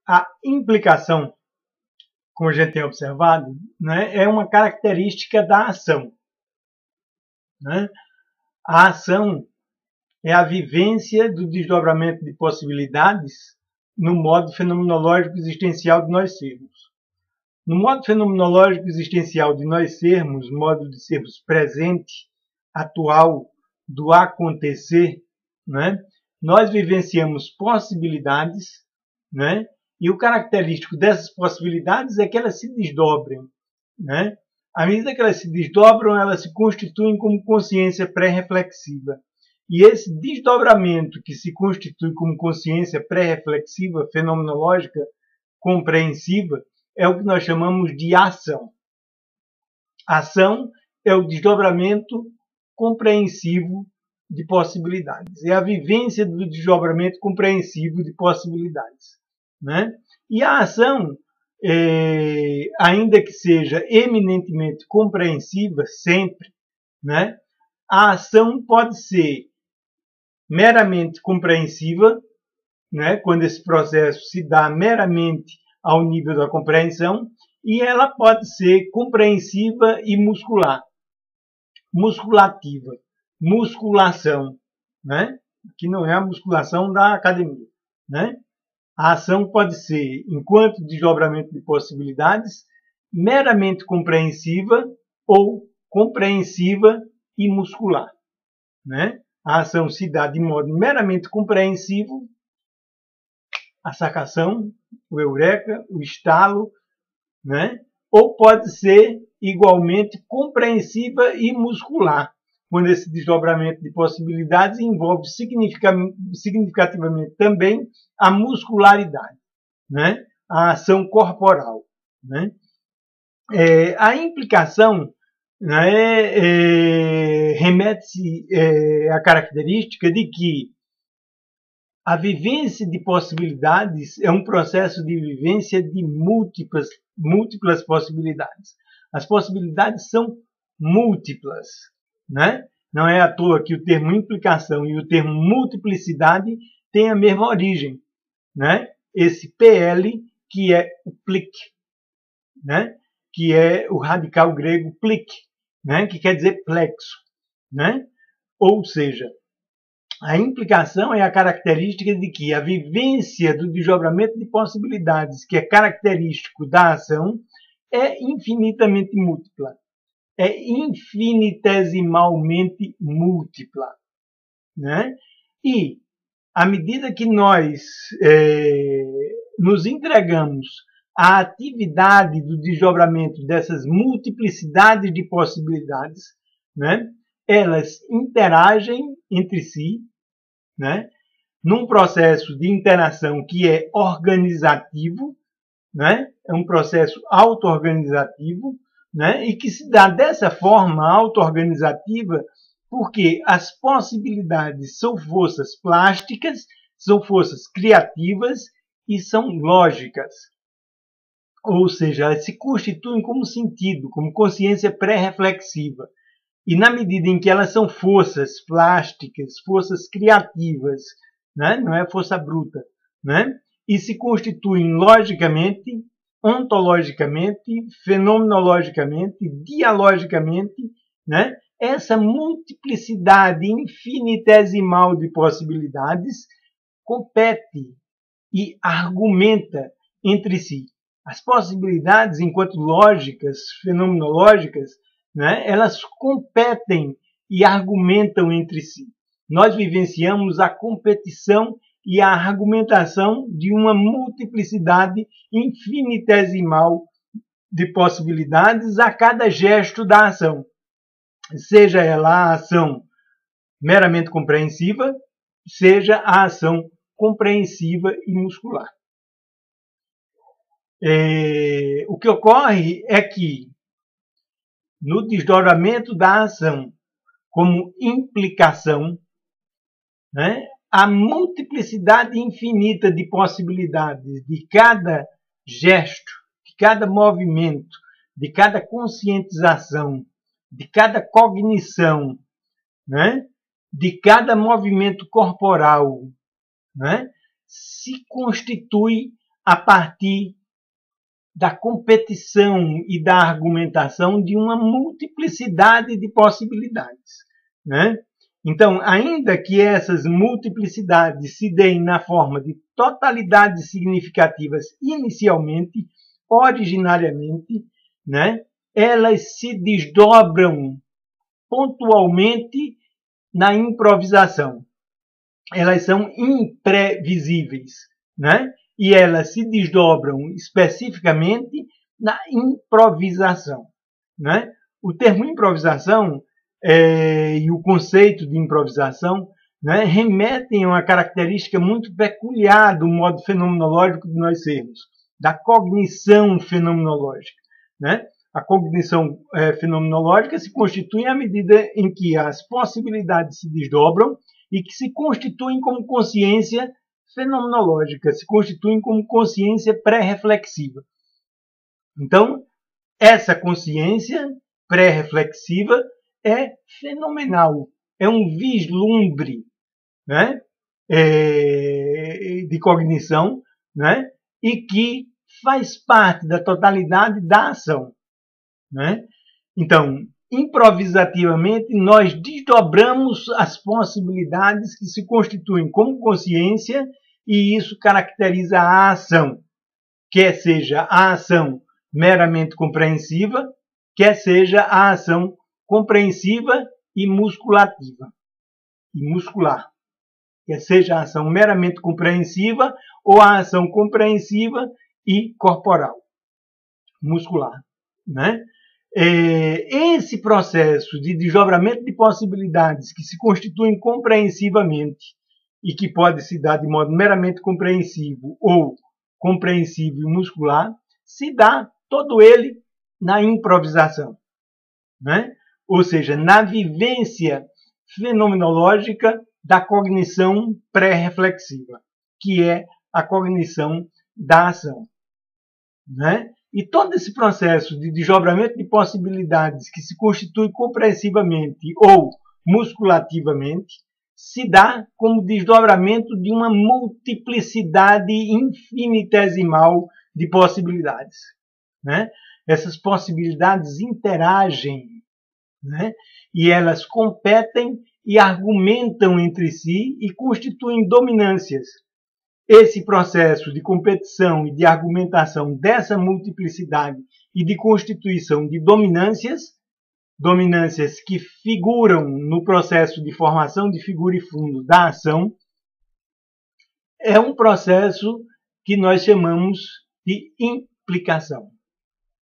A implicação, como a gente tem observado, né, é uma característica da ação. Né? A ação é a vivência do desdobramento de possibilidades no modo fenomenológico existencial de nós sermos. No modo fenomenológico existencial de nós sermos, modo de sermos presente, atual, do acontecer, né? Nós vivenciamos possibilidades, né? E o característico dessas possibilidades é que elas se desdobrem. Né? À medida que elas se desdobram, elas se constituem como consciência pré-reflexiva. E esse desdobramento que se constitui como consciência pré-reflexiva, fenomenológica, compreensiva, é o que nós chamamos de ação. Ação é o desdobramento compreensivo de possibilidades. É a vivência do desdobramento compreensivo de possibilidades. Né? E a ação, ainda que seja eminentemente compreensiva, sempre, né? A ação pode ser meramente compreensiva, né? Quando esse processo se dá meramente ao nível da compreensão, e ela pode ser compreensiva e muscular, musculativa, musculação, né? Que não é a musculação da academia, né? A ação pode ser, enquanto desdobramento de possibilidades, meramente compreensiva ou compreensiva e muscular. Né? A ação se dá de modo meramente compreensivo, a sacação, o eureka, o estalo, né? Ou pode ser igualmente compreensiva e muscular, quando esse desdobramento de possibilidades envolve significativamente também a muscularidade, né? A ação corporal. Né? A implicação, né, remete-se à característica de que a vivência de possibilidades é um processo de vivência de múltiplas possibilidades. As possibilidades são múltiplas. Né? Não é à toa que o termo implicação e o termo multiplicidade têm a mesma origem. Né? Esse PL, que é o plik, né? Que é o radical grego plik, né? Que quer dizer plexo. Né? Ou seja, a implicação é a característica de que a vivência do desdobramento de possibilidades, que é característico da ação, é infinitamente múltipla. É infinitesimalmente múltipla. Né? E, à medida que nós nos entregamos à atividade do desdobramento dessas multiplicidades de possibilidades, né? Elas interagem entre si, né? Num processo de interação que é organizativo, né? É um processo auto-organizativo, né? E que se dá dessa forma auto-organizativa porque as possibilidades são forças plásticas, são forças criativas e são lógicas. Ou seja, elas se constituem como sentido, como consciência pré-reflexiva. E na medida em que elas são forças plásticas, forças criativas, né? Não é força bruta, né? E se constituem logicamente, ontologicamente, fenomenologicamente, dialogicamente, né? Essa multiplicidade infinitesimal de possibilidades compete e argumenta entre si. As possibilidades, enquanto lógicas, fenomenológicas, né, elas competem e argumentam entre si. Nós vivenciamos a competição e a argumentação de uma multiplicidade infinitesimal de possibilidades a cada gesto da ação. Seja ela a ação meramente compreensiva, seja a ação compreensiva e muscular. O que ocorre é que, no desdobramento da ação como implicação, né, a multiplicidade infinita de possibilidades de cada gesto, de cada movimento, de cada conscientização, de cada cognição, né, de cada movimento corporal, né, se constitui a partir da competição e da argumentação de uma multiplicidade de possibilidades, né? Então, ainda que essas multiplicidades se deem na forma de totalidades significativas inicialmente, originariamente, né, elas se desdobram pontualmente na improvisação. Elas são imprevisíveis, né? E elas se desdobram especificamente na improvisação, né? O termo improvisação e o conceito de improvisação, né, remetem a uma característica muito peculiar do modo fenomenológico de nós sermos, da cognição fenomenológica, né? A cognição fenomenológica se constitui à medida em que as possibilidades se desdobram e que se constituem como consciência fenomenológica, se constituem como consciência pré-reflexiva. Então, essa consciência pré-reflexiva é fenomenal, é um vislumbre, né, de cognição, né, e que faz parte da totalidade da ação, né? Então, improvisativamente, nós desdobramos as possibilidades que se constituem como consciência e isso caracteriza a ação, quer seja a ação meramente compreensiva, quer seja a ação compreensiva e musculativa, e muscular, quer seja a ação meramente compreensiva ou a ação compreensiva e corporal, muscular, né? Esse processo de desdobramento de possibilidades que se constituem compreensivamente e que pode se dar de modo meramente compreensivo ou compreensivo e muscular, se dá todo ele na improvisação, né? Ou seja, na vivência fenomenológica da cognição pré-reflexiva, que é a cognição da ação, né? E todo esse processo de desdobramento de possibilidades que se constitui compreensivamente ou musculativamente se dá como desdobramento de uma multiplicidade infinitesimal de possibilidades, né? Essas possibilidades interagem, né? E elas competem e argumentam entre si e constituem dominâncias. Esse processo de competição e de argumentação dessa multiplicidade e de constituição de dominâncias, dominâncias que figuram no processo de formação de figura e fundo da ação, é um processo que nós chamamos de implicação,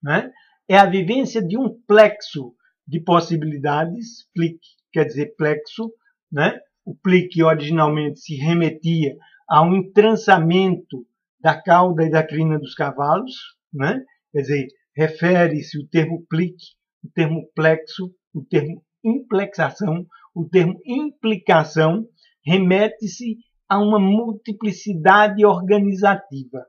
né? É a vivência de um plexo de possibilidades, plique quer dizer plexo, né? O plique originalmente se remetia a um entrançamento da cauda e da crina dos cavalos, né? Quer dizer, refere-se o termo plique, o termo plexo, o termo implexação, o termo implicação, remete-se a uma multiplicidade organizativa,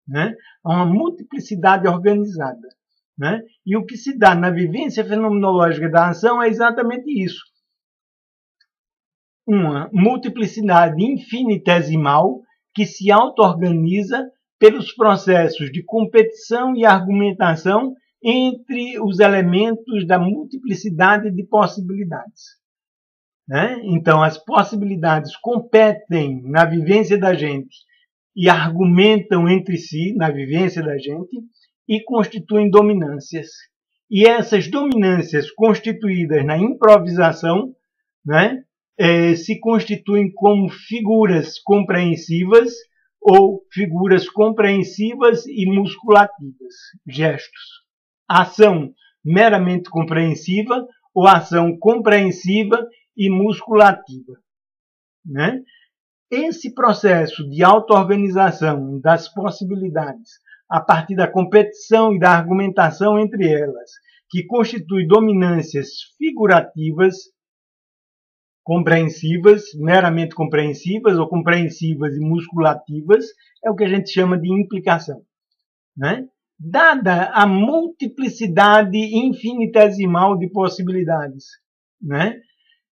né? A uma multiplicidade organizada, né? E o que se dá na vivência fenomenológica da ação é exatamente isso. Uma multiplicidade infinitesimal que se auto-organiza pelos processos de competição e argumentação entre os elementos da multiplicidade de possibilidades, né? Então, as possibilidades competem na vivência da gente e argumentam entre si na vivência da gente e constituem dominâncias. E essas dominâncias constituídas na improvisação, né, se constituem como figuras compreensivas ou figuras compreensivas e musculativas, gestos. Ação meramente compreensiva ou ação compreensiva e musculativa, né? Esse processo de auto-organização das possibilidades a partir da competição e da argumentação entre elas, que constitui dominâncias figurativas, compreensivas, meramente compreensivas ou compreensivas e musculativas, é o que a gente chama de implicação, né? Dada a multiplicidade infinitesimal de possibilidades, né?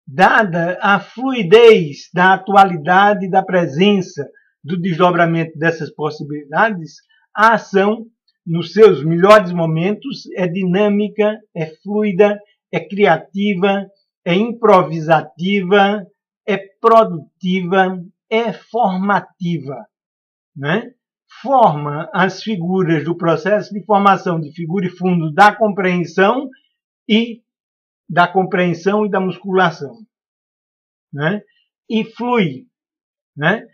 Dada a fluidez da atualidade da presença do desdobramento dessas possibilidades, a ação, nos seus melhores momentos, é dinâmica, é fluida, é criativa, é improvisativa, é produtiva, é formativa, né? Forma as figuras do processo de formação de figura e fundo da compreensão e da musculação, né? E flui, né?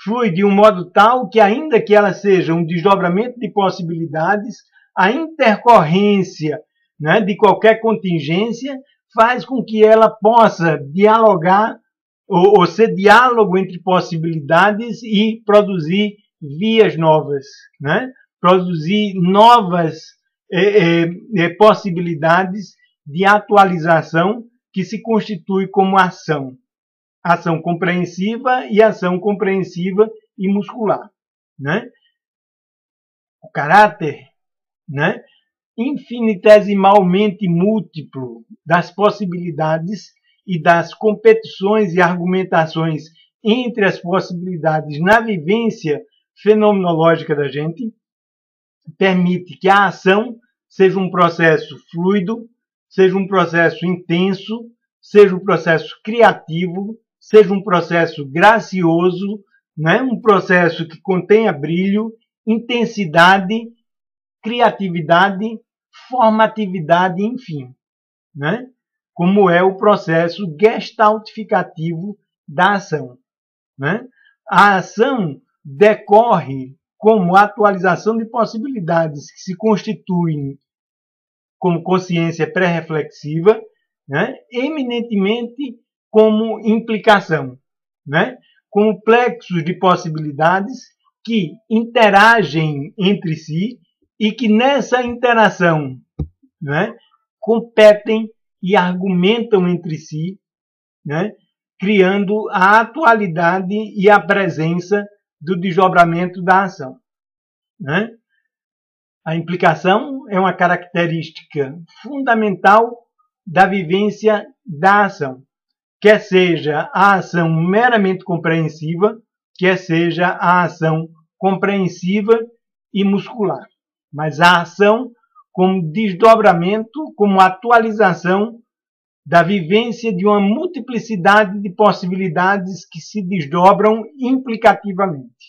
Flui de um modo tal que, ainda que ela seja um desdobramento de possibilidades, a intercorrência, né, de qualquer contingência faz com que ela possa dialogar ou ser diálogo entre possibilidades e produzir vias novas, né? Produzir novas possibilidades de atualização que se constitui como ação. Ação compreensiva e ação compreensiva e muscular, né? O caráter, né, infinitesimalmente múltiplo das possibilidades e das competições e argumentações entre as possibilidades na vivência fenomenológica da gente, permite que a ação seja um processo fluido, seja um processo intenso, seja um processo criativo, seja um processo gracioso, né? Um processo que contenha brilho, intensidade, criatividade, formatividade, enfim, né? Como é o processo gestaltificativo da ação, né? A ação decorre como atualização de possibilidades que se constituem como consciência pré-reflexiva, né? Eminentemente como implicação, né? Como plexos de possibilidades que interagem entre si e que nessa interação, né, competem e argumentam entre si, né, criando a atualidade e a presença do desdobramento da ação, né? A implicação é uma característica fundamental da vivência da ação, quer seja a ação meramente compreensiva, quer seja a ação compreensiva e muscular. Mas a ação como desdobramento, como atualização da vivência de uma multiplicidade de possibilidades que se desdobram implicativamente.